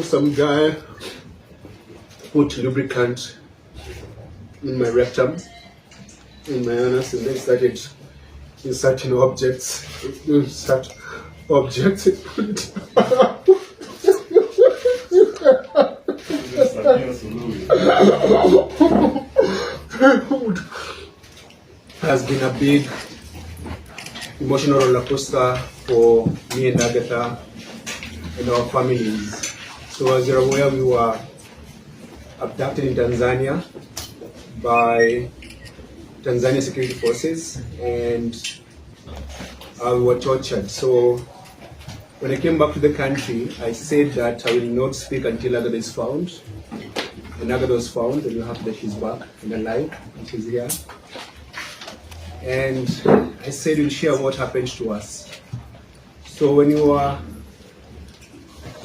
some guy put lubricant in my rectum, in my anus, and then started inserting objects. Insert objects. Has been a big emotional roller coaster for me and Agatha and our families. So as you're aware, we were abducted in Tanzania by Tanzania security forces, and we were tortured. So when I came back to the country, I said that I will not speak until Agatha is found. And Agatha was found, and we're happy that she's back and alive, and she's here. And I said we'll share what happened to us. So when you were,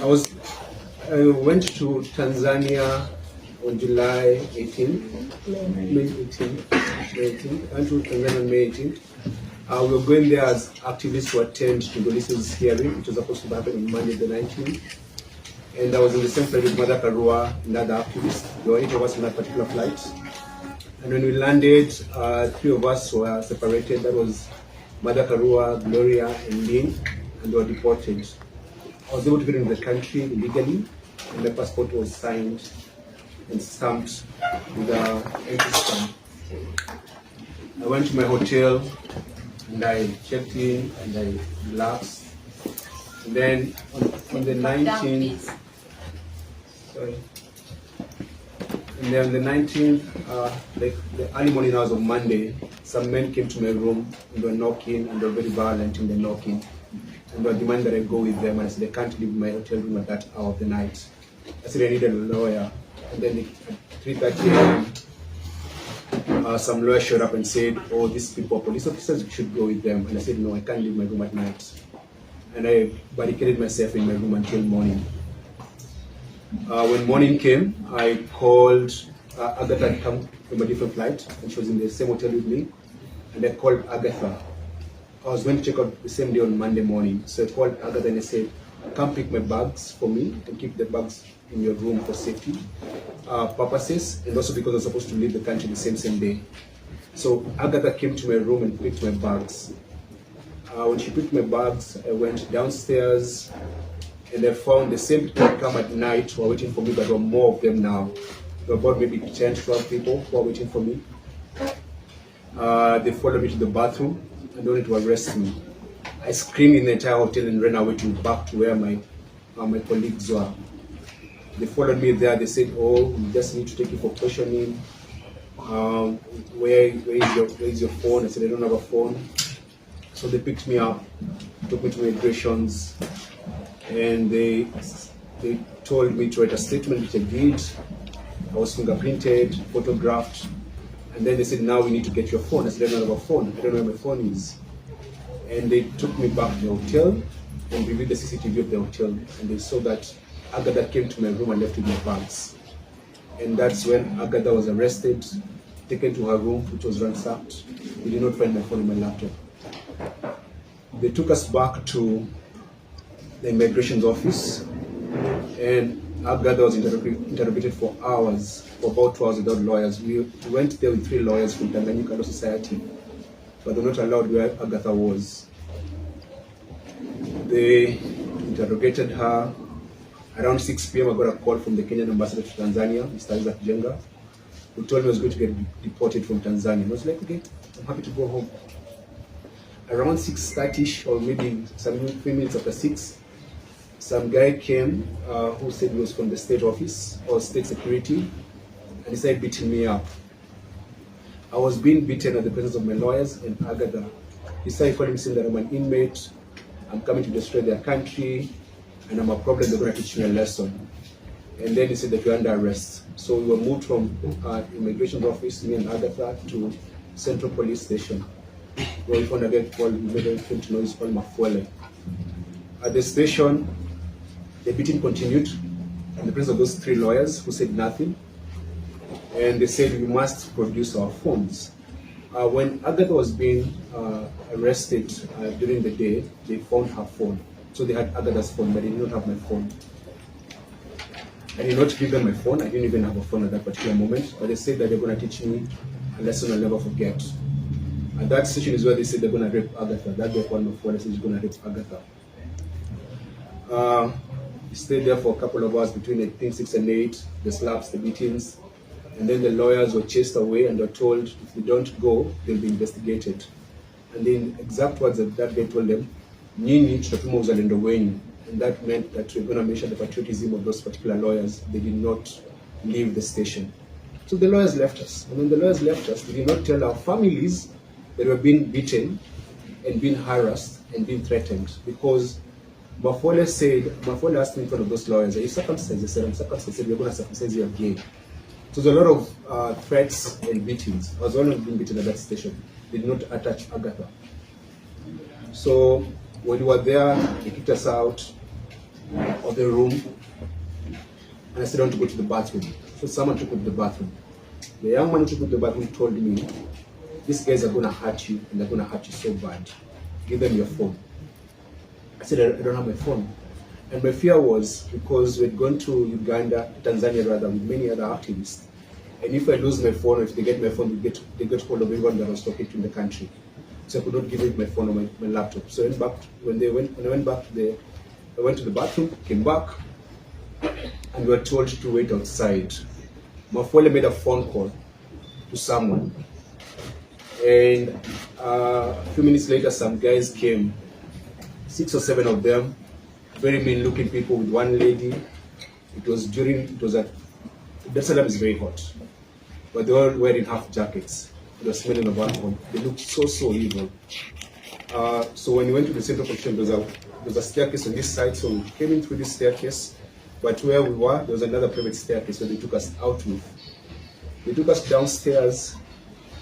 I went to Tanzania on July 18th, May 18th. I went to Tanzania on May 18th. We were going there as activists to attend to Doliso's hearing, which was supposed to happen on Monday the 19th. And I was in the same flight with Mother Karua and other activists. There were 8 of us on that particular flight. And when we landed, 3 of us were separated. That was Mother Karua, Gloria, and Lynn, and they were deported. I was able to get into the country illegally, and my passport was signed and stamped with an empty stamp. I went to my hotel, and I checked in, and I relaxed. And then on the 19th, and then on the 19th, the early morning hours of Monday, some men came to my room and they were knocking, and they were very violent in the knocking. And they were demanding that I go with them, and I said I can't leave my hotel room at that hour of the night. I said I needed a lawyer. And then at 3:30 a.m., some lawyer showed up and said, oh, these people are police officers, you should go with them. And I said, no, I can't leave my room at night. And I barricaded myself in my room until morning. When morning came, I called Agatha had come from a different flight, and she was in the same hotel with me. And I called Agatha. I was going to check out the same day on Monday morning. So I called Agatha and I said, come pick my bags for me and keep the bags in your room for safety purposes, and also because I was supposed to leave the country the same day. So Agatha came to my room and picked my bags. When she picked my bags, I went downstairs and I found the same people who come at night who were waiting for me, but there were more of them now. There were about maybe 10, 12 people who were waiting for me. They followed me to the bathroom and wanted to arrest me. I screamed in the entire hotel and ran away back to where my colleagues were. They followed me there. They said, oh, we just need to take you for questioning. Where is your phone? I said, I don't have a phone. So they picked me up, took me to migrations, and they told me to write a statement, which I did. I was fingerprinted, photographed, and then they said, now we need to get your phone. I said, I don't have a phone. I don't know where my phone is. And they took me back to the hotel and reviewed the CCTV of the hotel, and they saw that Agatha came to my room and left with my bags. And that's when Agatha was arrested, taken to her room, which was ransacked. We did not find my phone and my laptop. They took us back to the immigration office, and Agatha was interrogated for hours, for about 2 hours without lawyers. We went there with 3 lawyers from Tanzania Law Society, but they were not allowed where Agatha was. They interrogated her. Around 6 p.m. I got a call from the Kenyan ambassador to Tanzania, Mr. Isaac Jenga, who told me I was going to get deported from Tanzania. I was like, okay, I'm happy to go home. Around 6:30, or maybe some 3 minutes after 6, some guy came who said he was from the state office or state security, and he started beating me up. I was being beaten at the presence of my lawyers and Agatha. He started calling me saying that I'm an inmate, I'm coming to destroy their country, and I'm a problem, they're going to teach me a lesson. And then he said that we're under arrest. So we were moved from immigration office, me and Agatha, to Central Police Station, where we found a guy called, we made him to know he's called Mafuele. At the station, the beating continued in the presence of those 3 lawyers who said nothing. And they said we must produce our phones. When Agatha was being arrested during the day, they found her phone. So they had Agatha's phone, but they did not have my phone. I did not give them my phone. I didn't even have a phone at that particular moment. But they said that they're going to teach me a lesson I'll never forget. And that session is where they said they're going to rape Agather. That was one of what they said is going to rape Agather. We stayed there for a couple of hours between I think 6 and 8. The slaps, the beatings. And then the lawyers were chased away and were told if they don't go, they'll be investigated. And the exact words that guy told them, Nyinyi tutatuma uzalendo wenyu. And that meant that we're going to measure the patriotism of those particular lawyers. They did not leave the station. So the lawyers left us. And when the lawyers left us, they did not tell our families that were being beaten and being harassed and being threatened. Because Mafole asked me in front of those lawyers, are you circumcised? They said, I'm circumcised. They said, we're going to circumcise you again. So there's a lot of threats and beatings. I was only being beaten at that station. They did not attach Agatha. So when we were there, they kicked us out of the room. And I said, I want to go to the bathroom. So someone took me to the bathroom. The young man who took me to the bathroom told me, these guys are going to hurt you, and they're going to hurt you so bad. Give them your phone. I said, I don't have my phone. And my fear was because we'd gone to Uganda, Tanzania rather, with many other activists. And if I lose my phone, or if they get my phone, they get hold of everyone that I was talking to in the country. So I could not give them my phone or my laptop. So when I went back I went to the bathroom, came back, and we were told to wait outside. Mafole made a phone call to someone. And a few minutes later, some guys came, 6 or 7 of them, very mean-looking people with one lady. It was at, Dar es Salaam is very hot, but they were all wearing half jackets. They were smelling of alcohol. They looked so evil. So when we went to the central position, there was a staircase on this side, so we came in through this staircase, but where we were, there was another private staircase, so they took us out with. They took us downstairs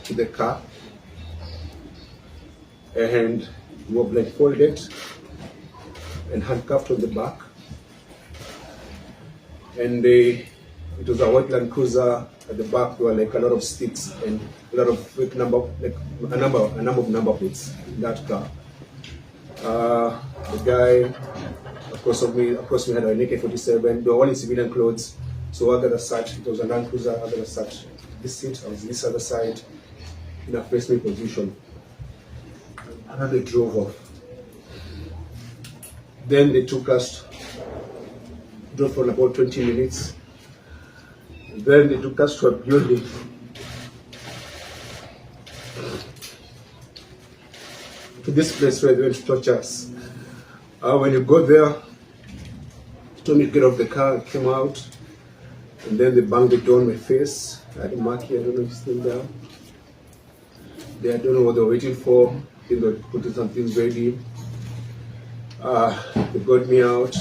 to the car, and we were blindfolded and handcuffed on the back. And it was a white Land Cruiser. At the back there were like a lot of sticks and a lot of fake number of number plates in that car. The guy across me had an AK-47. They were all in civilian clothes. So Agather sat, it was a Land Cruiser, Agather sat this seat, I was this other side in a facing position. And then they drove off. Then they took us, drove for about 20 minutes. Then they took us to a building. To this place where they went to torture us. When you go there, they told me to get off the car, I came out, and then they banged the door on my face. I had a mark here, I don't know if it's still there. I don't know what they were waiting for. I think they were putting some things ready. They got me out.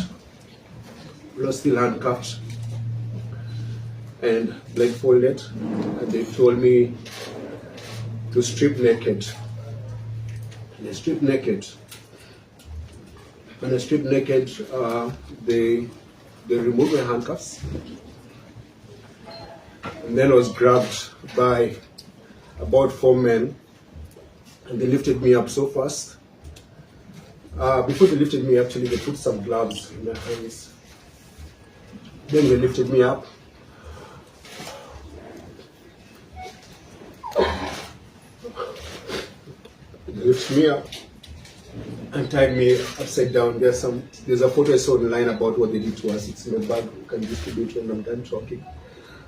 We were still handcuffed and blindfolded, and they told me to strip naked. And I stripped naked. When I stripped naked, they removed my handcuffs, and then I was grabbed by about 4 men, and they lifted me up so fast. Before they lifted me, actually, they put some gloves in their hands. Then they lifted me up. They lifted me up and tied me upside down. There's a photo I saw online about what they did to us. It's in my bag. You can distribute when I'm done talking.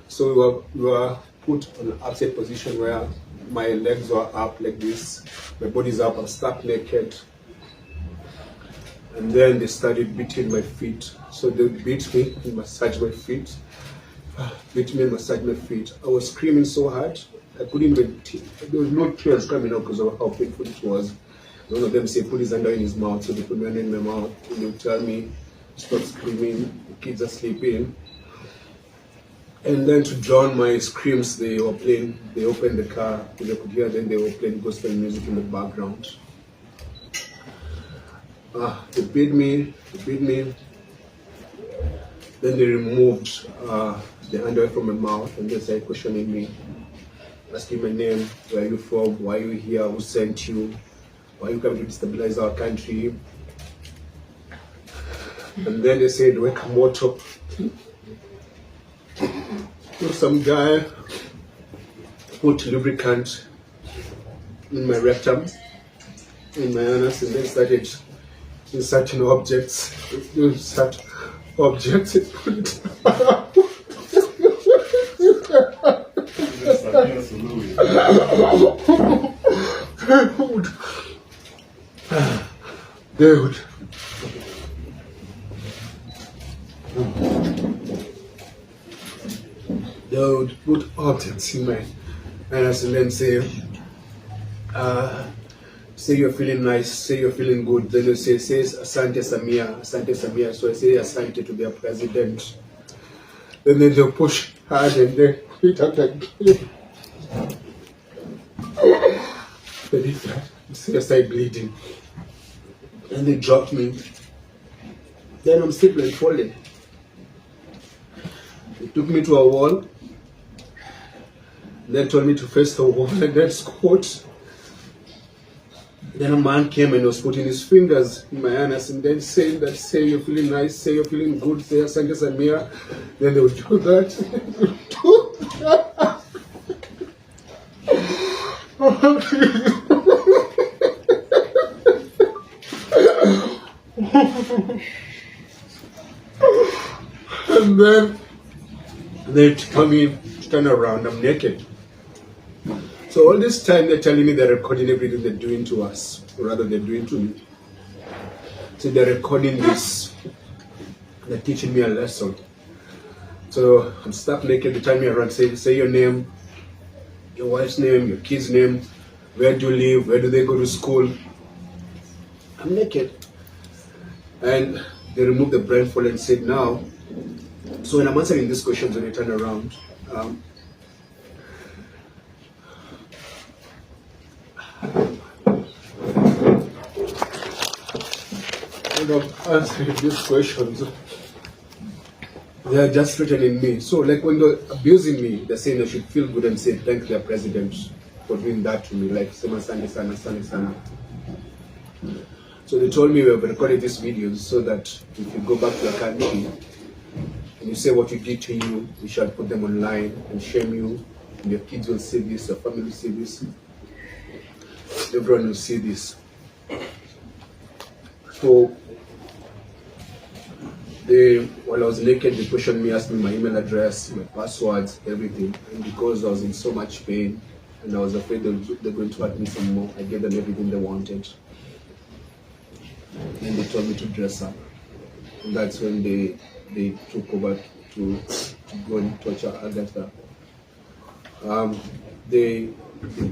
So we were put on an upside position where my legs were up like this, my body's up, I'm stuck naked. And then they started beating my feet. So they beat me and massage my feet. Beat me and massage my feet. I was screaming so hard, I couldn't even, there was no tears coming out because of how painful it was. One of them said, put his hand in his mouth. So they put my hand in my mouth. And they would tell me, stop screaming, the kids are sleeping. And then to drown my screams, they opened the car, they could hear, then they were playing gospel music in the background. They beat me. Then they removed the underwear from my mouth and they started questioning me, asking my name, where are you from, why are you here, who sent you, why are you coming to destabilize our country? And then they said, weka moto. some guy put lubricant in my rectum, in my anus, and then started inserting objects. Insert objects. It put it. Dude. Dude, put objects in my anus and then say you're feeling nice, say you're feeling good. Then you say Asante Samia, Asante Samia. So I say Asante to their president. Then they'll push hard and then hit out like then you see I start bleeding. And they dropped me. Then I'm still blindfolded. They took me to a wall. Then told me to face the wall and then squat. Then a man came and was putting his fingers in my anus and then saying that, say you're feeling nice, say you're feeling good, say Asante Samia. Then they would do that. And then they tell me to turn around, I'm naked. So all this time they're telling me they're recording everything they're doing to us, or rather they're doing to me. So they're recording this, they're teaching me a lesson. So I'm stuck naked, they tell me around, say your name, your wife's name, your kid's name, where do you live, where do they go to school. I'm naked. And they removed the blindfold and said now, so when I'm answering these questions when I turn around, when I'm answering these questions, they're just threatening me. So like when they're abusing me, they're saying I should feel good and say thank their president for doing that to me, like Sema Sande Sana, Sande Sana. So they told me we have recorded these videos so that if you go back to your country and you say what we did to you, we shall put them online and shame you, and your kids will see this, your family will see this, everyone will see this. So while I was naked, they questioned me, asked me my email address, my passwords, everything. And because I was in so much pain and I was afraid they're going to hurt me some more, I gave them everything they wanted. And they told me to dress up. And that's when they took over to go and torture Agather. They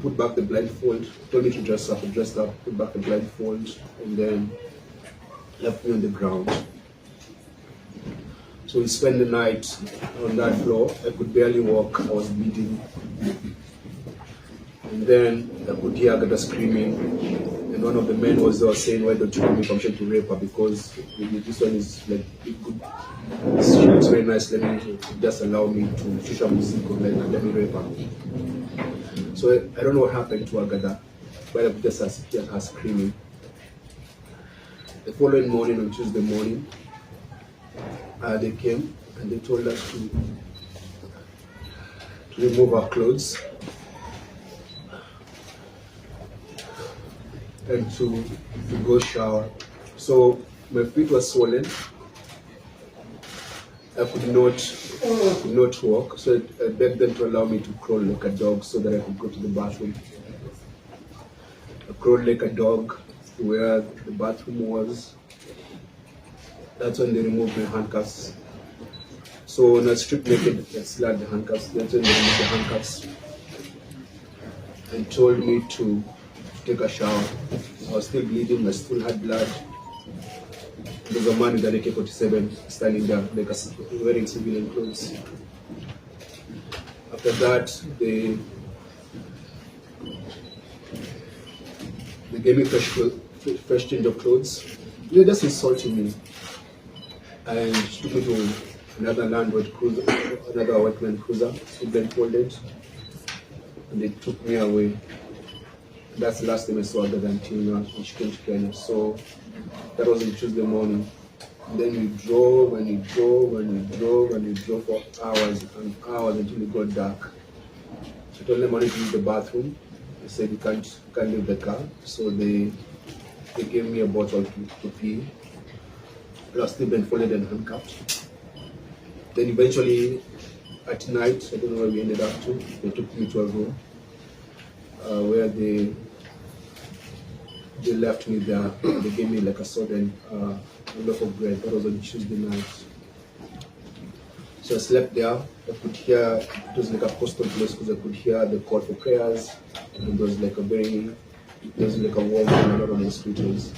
put back the blindfold, told me to dress up, I dressed up, put back the blindfold, and then left me on the ground. So we spent the night on that floor. I could barely walk, I was bleeding. And then I could hear Agather screaming. And one of the men was there saying, why don't you give me permission to rape her? Because this one is like good. She looks very nice, let me just allow me to shoot her music or let me rape her. So I don't know what happened to Agather, but I could just hear her screaming. The following morning, on Tuesday morning, they came and they told us to remove our clothes and to go shower. So my feet were swollen. I could not walk. So I begged them to allow me to crawl like a dog so that I could go to the bathroom. I crawled like a dog to where the bathroom was. That's when they removed my handcuffs. So when I stripped naked, I slapped the handcuffs. That's when they removed the handcuffs and told me to take a shower. I was still bleeding, I still had blood. There's a man with an AK-47 standing there, like wearing civilian clothes. After that, they gave me fresh change of clothes. They were just insulting me. And took me to another landward cruiser, another workman cruiser, so blindfolded. And they took me away. That's the last time I saw Agather until now when she came to Kenya. So that was on Tuesday morning. And then we drove and we drove and we drove and we drove for hours and hours until it got dark. I told them I wanted to use the bathroom. They said you can't leave the car. So they gave me a bottle to pee. I was still blindfolded and handcuffed. Then eventually at night, I don't know where we ended up to, they took me to a room where they left me there. They gave me like a soda and a loaf of bread. That was on Tuesday night. So I slept there. I could hear, it was like a coastal place because I could hear the call for prayers. And there was like a warm and a lot of mosquitoes.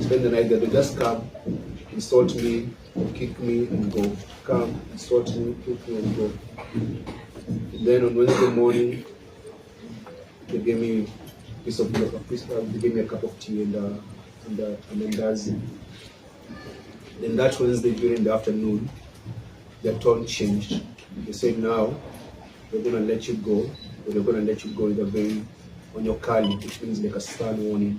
Spend the night there. They just come, insult me, kick me and go. Come, insult me, kick me and go. And then on Wednesday morning, they gave me they gave me a cup of tea and an mandazi. Then that Wednesday during the afternoon, their tone changed. They said now, we're going to let you go, but they're going to let you go with a very, on your kali, which means like a stern warning.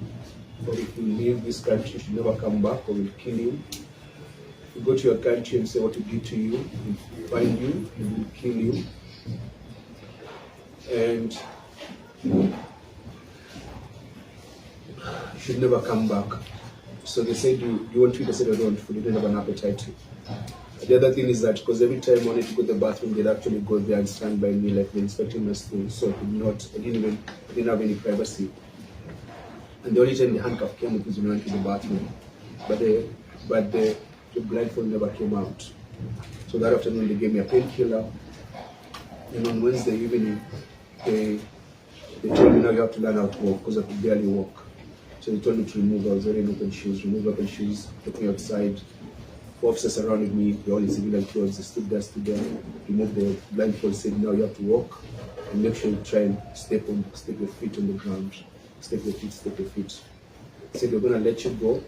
But if you leave this country, you should never come back or we'll kill you. If you go to your country and say what we did to you, we'll find you, we will kill you. And you should never come back. So they said, do you want food? I said, I don't want food. I don't have an appetite. The other thing is that because every time I wanted to go to the bathroom, they'd actually go there and stand by me like they're inspecting my stool. So I didn't have any privacy. And the only time the handcuff came up was when I went to the bathroom. But the blindfold never came out. So that afternoon they gave me a painkiller. And on Wednesday evening, they told me now you have to learn how to walk because I could barely walk. So they told me to remove, I was wearing open shoes, took me outside. 4 officers surrounded me, they all in civilian clothes, they stood there, removed the blindfold, said now you have to walk and make sure you try and step your feet on the ground. Step your feet. They said they're gonna let you go,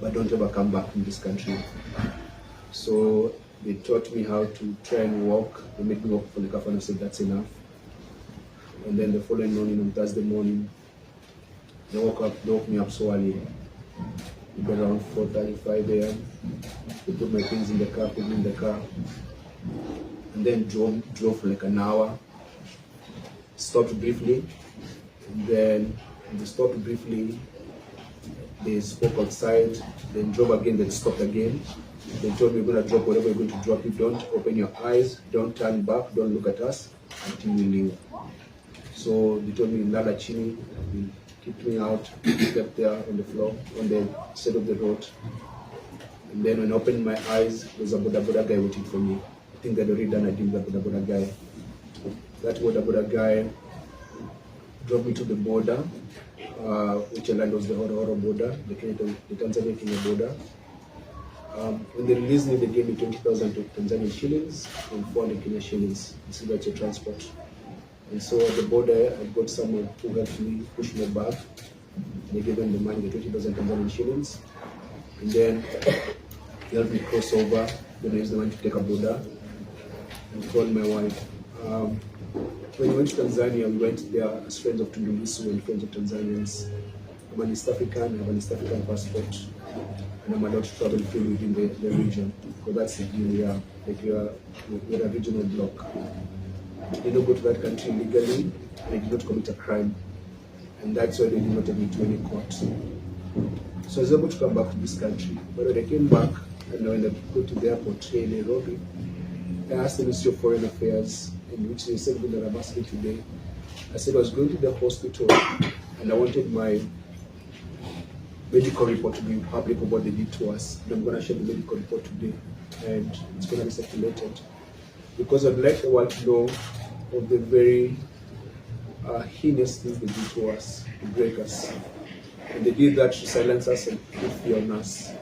but don't ever come back in this country. So they taught me how to try and walk. They made me walk for the half and I said that's enough. And then the following morning, on Thursday morning, they woke me up so early, around 4:35 a.m. They put my things in the car, put me in the car, and then drove for like an hour, stopped briefly, and then they stopped briefly, they spoke outside, then drove again, then stopped again. They told me, you're going to drop whatever you're going to drop, you don't open your eyes, don't turn back, don't look at us until we leave. So they told me, Lala Chini, they kicked me out, slept there on the floor, on the side of the road. And then when I opened my eyes, there was a Boda Boda guy waiting for me. I think they'd already done a deal with the Boda Boda guy. That Boda Boda guy drove me to the border, which land was the Horo border, the Tanzania-Kenya border. When they released me, they gave me 20,000 Tanzanian shillings and 400 Kenya shillings. This is that's your transport. And so at the border, I got someone who helped me push my bag. They gave them the money, the 20,000 Tanzanian shillings. And then they helped me cross over. Then I used the money to take a border and called my wife. When we went to Tanzania, we went there as friends of Tundulisu and friends of Tanzanians. I'm an East African, I have an East African passport, and I'm allowed to travel freely within the region. Because that's the deal, yeah. Like we're a regional bloc. I did not go to that country legally, and I did not commit a crime. And that's why they did not take me to any court. So I was able to come back to this country. But when I came back, and when I go to the airport in Nairobi, I asked the Ministry of Foreign Affairs, in which they said that I'm asking today. I said I was going to the hospital, and I wanted my medical report to be public of what they did to us. And I'm going to share the medical report today, and it's going to be circulated. Because I'd like the world to know of the very heinous things they did to us, to break us. And they did that to silence us and put fear on us.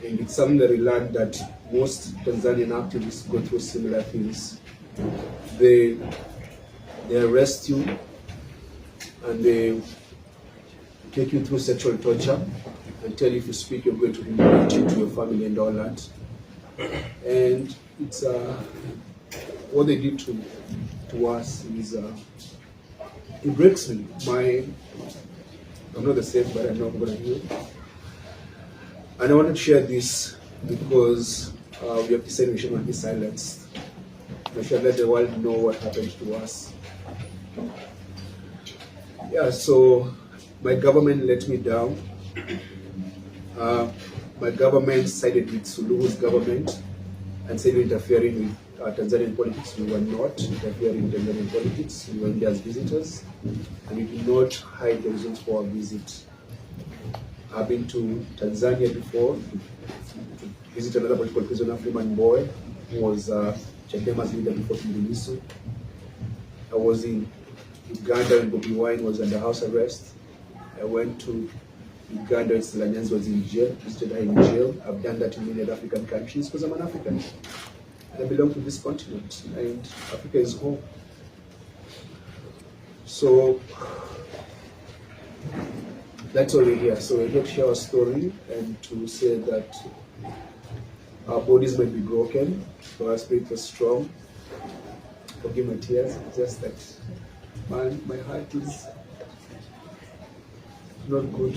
And it's something that we learned that most Tanzanian activists go through similar things. They arrest you and they take you through sexual torture and tell you if you speak you're going to humiliate you to your family and all that. And it's what they did to us is it breaks me. I'm not the same, but I know I'm gonna heal. And I want to share this because we have decided we should not be silenced. We should let the world know what happened to us. Yeah, so my government let me down. My government sided with Suluhu's government and said we're interfering with Tanzanian politics. We were not interfering in Tanzanian politics. We were there as visitors, and we did not hide the reasons for our visit. I've been to Tanzania before to visit another political prisoner, Freeman Boy, who was Chadema's leader before Tundulisu. I was in Uganda when Bobi Wine was under house arrest. I went to Uganda when Slanyanzi was in jail, visited her in jail. I've done that in many other African countries because I'm an African. And I belong to this continent, and Africa is home. So that's why we're here. So we're here to share our story and to say that our bodies might be broken, but our spirit was strong. Forgive my tears, it's just that, man, my heart is not good.